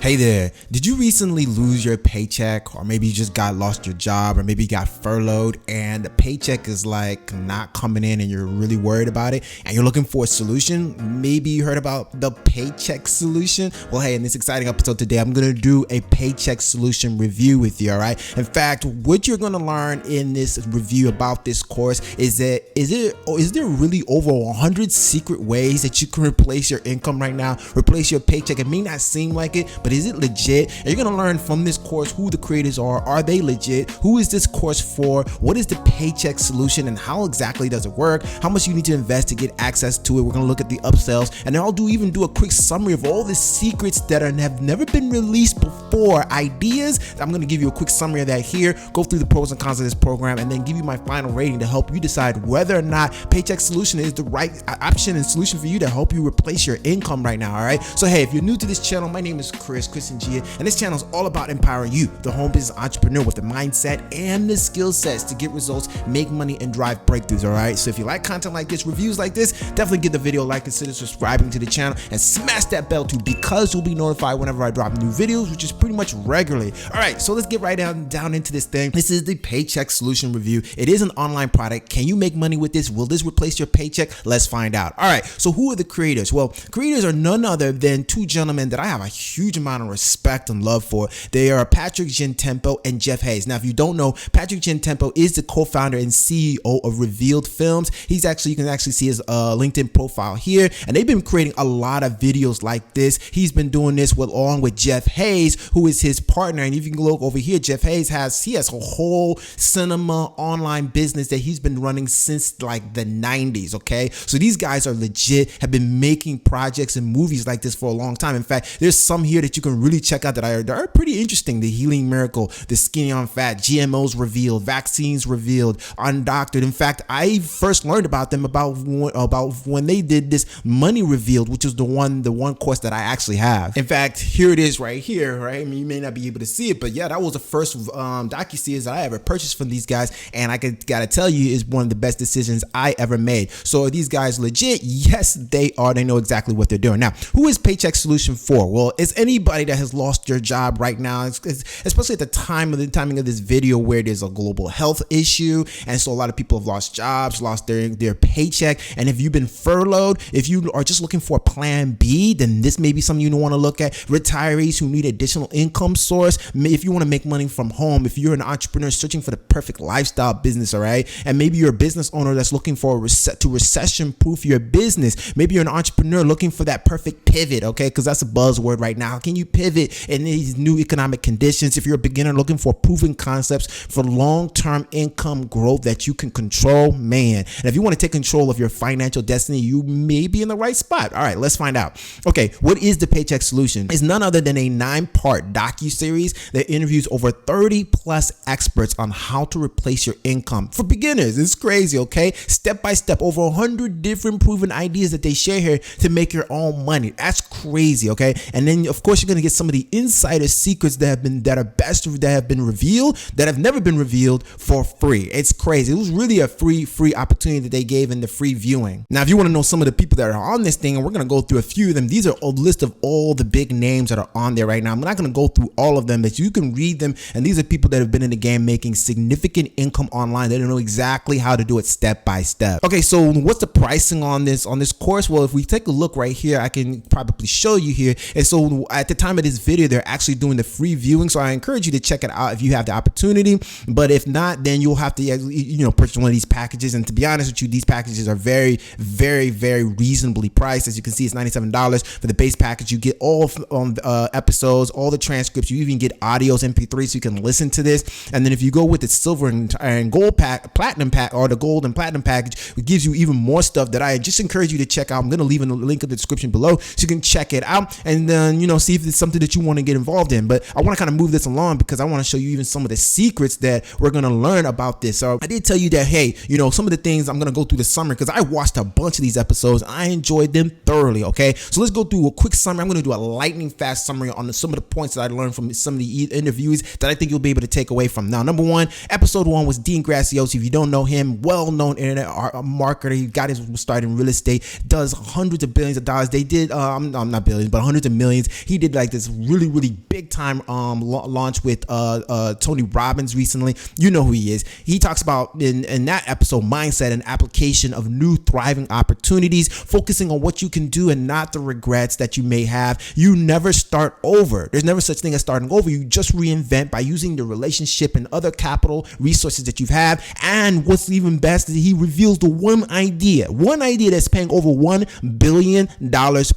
Hey there, did you recently lose your paycheck, or maybe you just lost your job, or maybe you got furloughed and the paycheck is like not coming in and you're really worried about it and you're looking for a solution? Maybe you heard about the Paycheck Solution. Well, hey, in this exciting episode today, I'm going to do a Paycheck Solution review with you, all right? In fact, what you're going to learn in this review about this course is that is there really over 100 secret ways that you can replace your income right now, replace your paycheck? It may not seem like it, but is it legit? And you're gonna learn from this course who the creators are they legit, who is this course for, what is the Paycheck Solution, and how exactly does it work, how much you need to invest to get access to it. We're gonna look at the upsells, and then I'll even do a quick summary of all the secrets that have never been released before, ideas. I'm gonna give you a quick summary of that here, go through the pros and cons of this program, and then give you my final rating to help you decide whether or not Paycheck Solution is the right option and solution for you to help you replace your income right now. All right, so hey, if you're new to this channel, my name is Chris Njigha, and this channel is all about empowering you, the home business entrepreneur, with the mindset and the skill sets to get results, make money, and drive breakthroughs. All right, so if you like content like this, reviews like this, definitely give the video a like, consider subscribing to the channel, and smash that bell too, because you'll be notified whenever I drop new videos, which is pretty much regularly. All right, so let's get right down into this thing. This is the Paycheck Solution review. It is an online product. Can you make money with this? Will this replace your paycheck? Let's find out. All right, so who are the creators? Well, creators are none other than two gentlemen that I have a huge amount of respect and love for. They are Patrick Gentempo and Jeff Hayes. Now, if you don't know, Patrick Gentempo is the co-founder and CEO of Revealed Films. You can actually see his LinkedIn profile here, and they've been creating a lot of videos like this. He's been doing this along with Jeff Hayes, who is his partner. And if you can look over here, Jeff Hayes has a whole cinema online business that he's been running since like the 90s. Okay, so these guys are legit, have been making projects and movies like this for a long time. In fact, there's some here that you can really check out that are pretty interesting. The Healing Miracle, The Skinny on Fat, GMOs Revealed, Vaccines Revealed, Undoctored. In fact, I first learned about them about when they did this Money Revealed, which is the one course that I actually have. In fact, here it is right here, right? I mean, you may not be able to see it, but yeah, that was the first docu-series that I ever purchased from these guys, and I gotta tell you, is one of the best decisions I ever made. So are these guys legit? Yes, they are. They know exactly what they're doing. Now, who is Paycheck Solution for? Well, it's anybody that has lost your job right now, especially at the timing of this video, where there's a global health issue, and so a lot of people have lost jobs, lost their paycheck. And if you've been furloughed, if you are just looking for a plan B, then this may be something you want to look at. Retirees who need additional income source, if you want to make money from home, if you're an entrepreneur searching for the perfect lifestyle business, all right, and maybe you're a business owner that's looking for to recession-proof your business. Maybe you're an entrepreneur looking for that perfect pivot, okay, because that's a buzzword right now. How can you pivot in these new economic conditions? If you're a beginner looking for proven concepts for long-term income growth that you can control, man, and if you want to take control of your financial destiny, you may be in the right spot. All right, let's find out. Okay, what is the Paycheck Solution? It's none other than a 9-part docu-series that interviews over 30 plus experts on how to replace your income for beginners. It's crazy, okay? Step by step, over 100 different proven ideas that they share here to make your own money. That's crazy, okay? And then of course you're gonna get some of the insider secrets that have been revealed, that have never been revealed, for free. It's crazy. It was really a free opportunity that they gave in the free viewing. Now, if you want to know some of the people that are on this thing, and we're gonna go through a few of them. These are a list of all the big names that are on there right now. I'm not gonna go through all of them, but you can read them. And these are people that have been in the game making significant income online. They don't know exactly how to do it step by step. Okay, so what's the pricing on this course? Well, if we take a look right here, I can probably show you here. And so at the time of this video, they're actually doing the free viewing, so I encourage you to check it out if you have the opportunity. But if not, then you'll have to purchase one of these packages. And to be honest with you, these packages are very, very, very reasonably priced. As you can see, it's $97 for the base package. You get all episodes, all the transcripts. You even get audios, MP3, so you can listen to this. And then if you go with the silver and gold platinum pack, or the gold and platinum package, it gives you even more stuff that I just encourage you to check out. I'm gonna leave a link in the description below so you can check it out, and then see if it's something that you want to get involved in. But I want to kind of move this along because I want to show you even some of the secrets that we're going to learn about this. So I did tell you that, hey, some of the things I'm going to go through the summary, because I watched a bunch of these episodes. I enjoyed them thoroughly. Okay, so let's go through a quick summary. I'm going to do a lightning fast summary on some of the points that I learned from some of the interviews that I think you'll be able to take away from. Now, number one, episode 1 was Dean Graziosi. If you don't know him, well-known internet marketer. He got his start in real estate, does hundreds of billions of dollars. They did, not billions, but hundreds of millions. He did did like this really big time launch with Tony Robbins recently. You know who he is. He talks about in that episode, mindset and application of new thriving opportunities, focusing on what you can do and not the regrets that you may have. You never start over. There's never such thing as starting over. You just reinvent by using the relationship and other capital resources that you've had. And what's even best is he reveals the one idea that's paying over $1 billion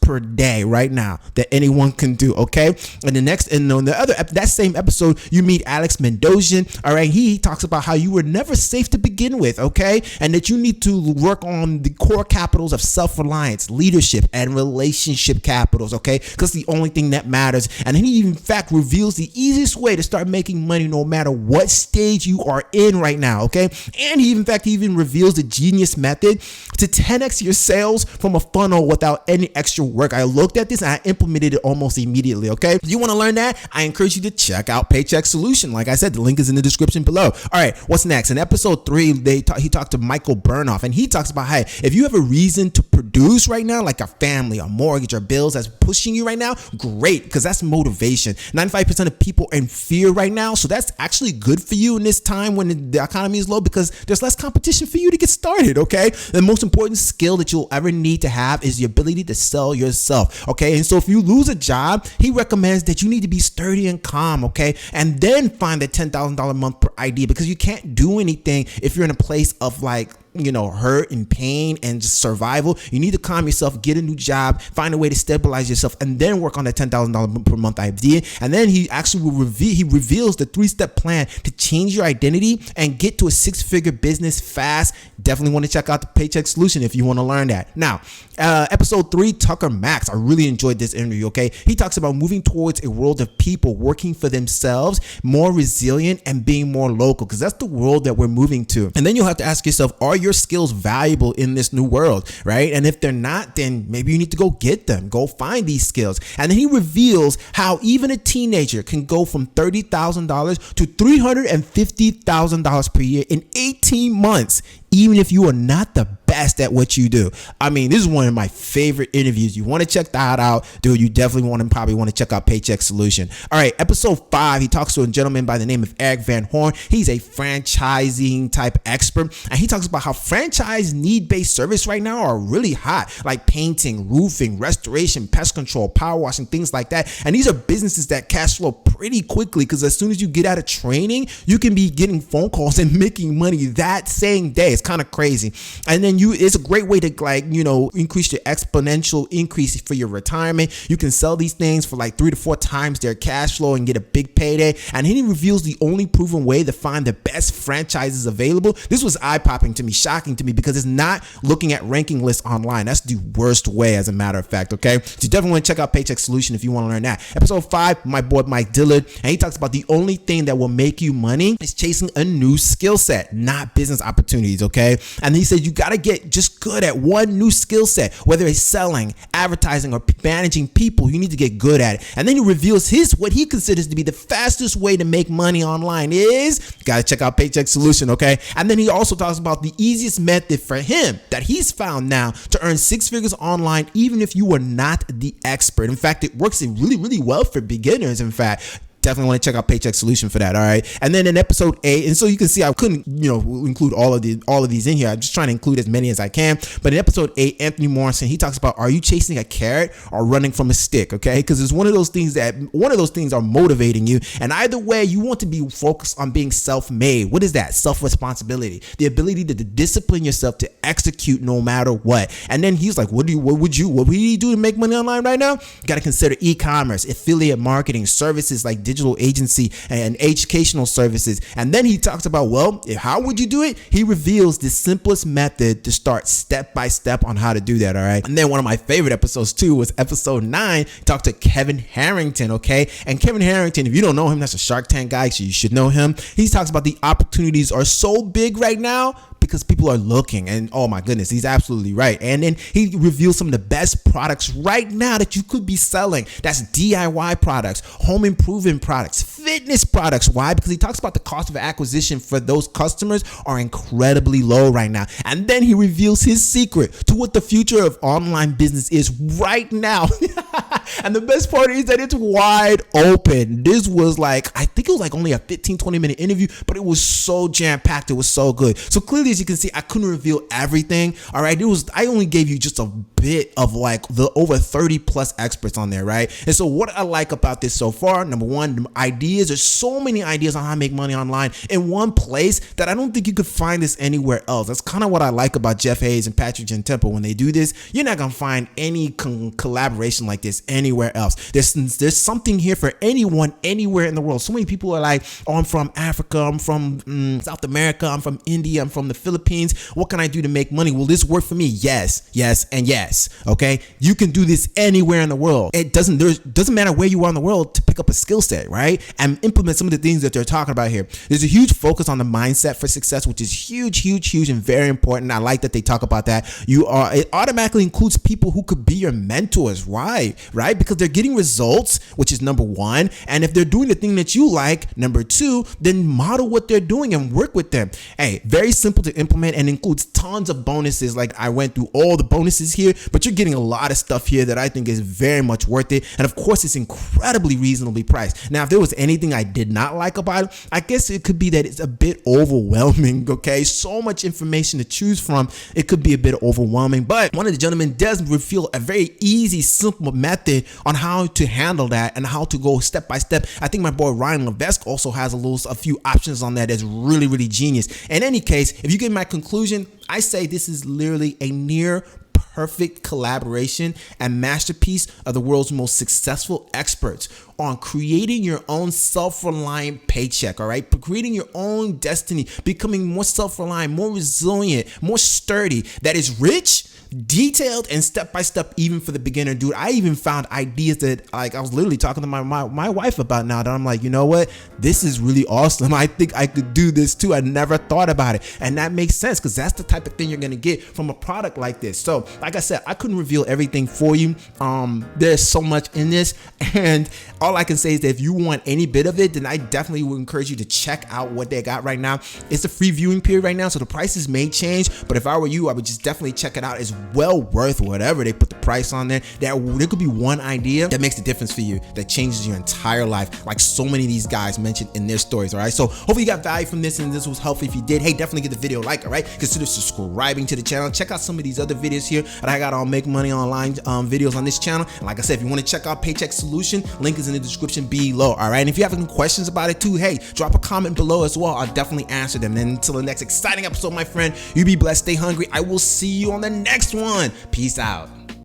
per day right now that anyone can do. Okay. And on the other, that same episode, you meet Alex Mendoza. All right. He talks about how you were never safe to begin with. Okay. And that you need to work on the core capitals of self-reliance, leadership, and relationship capitals. Okay. Because the only thing that matters. And he in fact reveals the easiest way to start making money no matter what stage you are in right now. Okay. And he even reveals the genius method to 10x your sales from a funnel without any extra work. I looked at this and I implemented it almost immediately. Okay. If you want to learn that, I encourage you to check out Paycheck Solution. Like I said, the link is in the description below. All right. What's next? In episode 3, he talked to Michael Burnoff, and he talks about, hey, if you have a reason to produce right now, like a family, a mortgage, or bills that's pushing you right now, great, because that's motivation. 95% of people are in fear right now. So that's actually good for you in this time when the economy is low, because there's less competition for you to get started. Okay. The most important skill that you'll ever need to have is the ability to sell yourself. Okay. And so if you lose a job, he recommends that you need to be sturdy and calm. Okay. And then find that $10,000 a month per idea, because you can't do anything if you're in a place of hurt and pain and just survival. You need to calm yourself, get a new job, find a way to stabilize yourself, and then work on that $10,000 per month idea. And then he actually reveals the 3-step plan to change your identity and get to a 6-figure business fast. Definitely want to check out the Paycheck Solution if you want to learn that. Now, episode 3, Tucker Max. I really enjoyed this interview. Okay. He talks about moving towards a world of people working for themselves, more resilient, and being more local, because that's the world that we're moving to. And then you'll have to ask yourself, are your skills valuable in this new world, right? And if they're not, then maybe you need to go get them, go find these skills. And then he reveals how even a teenager can go from $30,000 to $350,000 per year in 18 months, even if you are not the best at what you do. I mean, this is one of my favorite interviews. You want to check that out, dude. You definitely probably want to check out Paycheck Solution. All right, episode 5, he talks to a gentleman by the name of Eric Van Horn. He's a franchising type expert, and he talks about how franchise need-based service right now are really hot, like painting, roofing, restoration, pest control, power washing, things like that. And these are businesses that cash flow pretty quickly, because as soon as you get out of training, you can be getting phone calls and making money that same day. It's kind of crazy. And then it's a great way to increase your exponential increase for your retirement. You can sell these things for like 3 to 4 times their cash flow and get a big payday. And he reveals the only proven way to find the best franchises available. This was eye-popping to me, shocking to me, because it's not looking at ranking lists online. That's the worst way, as a matter of fact. Okay, so you definitely want to check out Paycheck Solution if you want to learn that. Episode 5, my boy Mike Dillard, and he talks about the only thing that will make you money is chasing a new skill set, not business opportunities. Okay, and he said you got to get just good at one new skill set, whether it's selling, advertising, or managing people. You need to get good at it. And then he reveals what he considers to be the fastest way to make money online is, you got to check out Paycheck Solution. Okay, and then he also talks about the easiest method for him that he's found now to earn 6 figures online, even if you are not the expert. In fact, it works really well for beginners. In fact, definitely want to check out Paycheck Solution for that. All right. And then in episode 8, and so you can see I couldn't, include all of these in here. I'm just trying to include as many as I can. But in episode 8, Anthony Morrison, he talks about, are you chasing a carrot or running from a stick? Okay. Because it's one of those things are motivating you. And either way, you want to be focused on being self-made. What is that? Self-responsibility, the ability to discipline yourself to execute no matter what. And then he's like, what would you do to make money online right now? You got to consider e-commerce, affiliate marketing, services like digital agency and educational services. And then he talks about, how would you do it? He reveals the simplest method to start step by step on how to do that. All right. And then one of my favorite episodes too was episode 9. He talked to Kevin Harrington. Okay. And Kevin Harrington, if you don't know him, that's a Shark Tank guy, so you should know him. He talks about the opportunities are so big right now because people are looking, and oh my goodness, he's absolutely right. And then he reveals some of the best products right now that you could be selling. That's DIY products, home improvement products, fitness products. Why? Because he talks about the cost of acquisition for those customers are incredibly low right now. And then he reveals his secret to what the future of online business is right now. And the best part is that it's wide open. This was like, I think it was like only a 15-20 minute interview, but it was so jam-packed. It was so good. So clearly, as you can see, I couldn't reveal everything. All right, I only gave you just a bit of like the over 30 plus experts on there, right? And so what I like about this so far, number one, ideas. There's so many ideas on how to make money online in one place that I don't think you could find this anywhere else. That's kind of what I like about Jeff Hayes and Patrick Gentempo. When they do this, you're not gonna find any collaboration like this anywhere else. There's something here for anyone, anywhere in the world. So many people are like, oh, I'm from Africa, I'm from South America, I'm from India, I'm from the Philippines. What can I do to make money? Will this work for me? Yes, yes, and yes. Okay, you can do this anywhere in the world. It doesn't matter where you are in the world to pick up a skill set, right? And implement some of the things that they're talking about here. There's a huge focus on the mindset for success, which is huge, and very important. I like that they talk about that. It automatically includes people who could be your mentors, right? Because they're getting results, which is number one. And if they're doing the thing that you like, number two, then model what they're doing and work with them. Hey, very simple to implement and includes tons of bonuses. Like I went through all the bonuses here, but you're getting a lot of stuff here that I think is very much worth it. And of course, it's incredibly reasonably priced. Now, if there was anything I did not like about it, I guess it could be that it's a bit overwhelming. Okay, so much information to choose from, it could be a bit overwhelming. But one of the gentlemen does reveal a very easy, simple method on how to handle that and how to go step by step. I think my boy Ryan Levesque also has a few options on that that's really genius. In any case, if you get my conclusion, I say this is literally a near perfect collaboration and masterpiece of the world's most successful experts on creating your own self-reliant paycheck, all right? Creating your own destiny, becoming more self-reliant, more resilient, more sturdy, that is rich, detailed, and step-by-step even for the beginner. Dude, I even found ideas that like I was literally talking to my wife about now that I'm like, you know what? This is really awesome. I think I could do this too. I never thought about it. And that makes sense because that's the type of thing you're going to get from a product like this. So like I said, I couldn't reveal everything for you. There's so much in this. And all I can say is that if you want any bit of it, then I definitely would encourage you to check out what they got right now. It's a free viewing period right now, so the prices may change. But if I were you, I would just definitely check it out. It's well worth whatever they put the price on there. There could be one idea that makes the difference for you, that changes your entire life, like so many of these guys mentioned in their stories. All right, so hopefully you got value from this and this was helpful. If you did, hey, definitely give the video a like. All right, consider subscribing to the channel. Check out some of these other videos here that I got on Make Money Online videos on this channel. And like I said, if you want to check out Paycheck Solution, link is in the description below. All right, and if you have any questions about it too, hey, drop a comment below as well. I'll definitely answer them. And until the next exciting episode, my friend, you be blessed, stay hungry. I will see you on the next one. Peace out.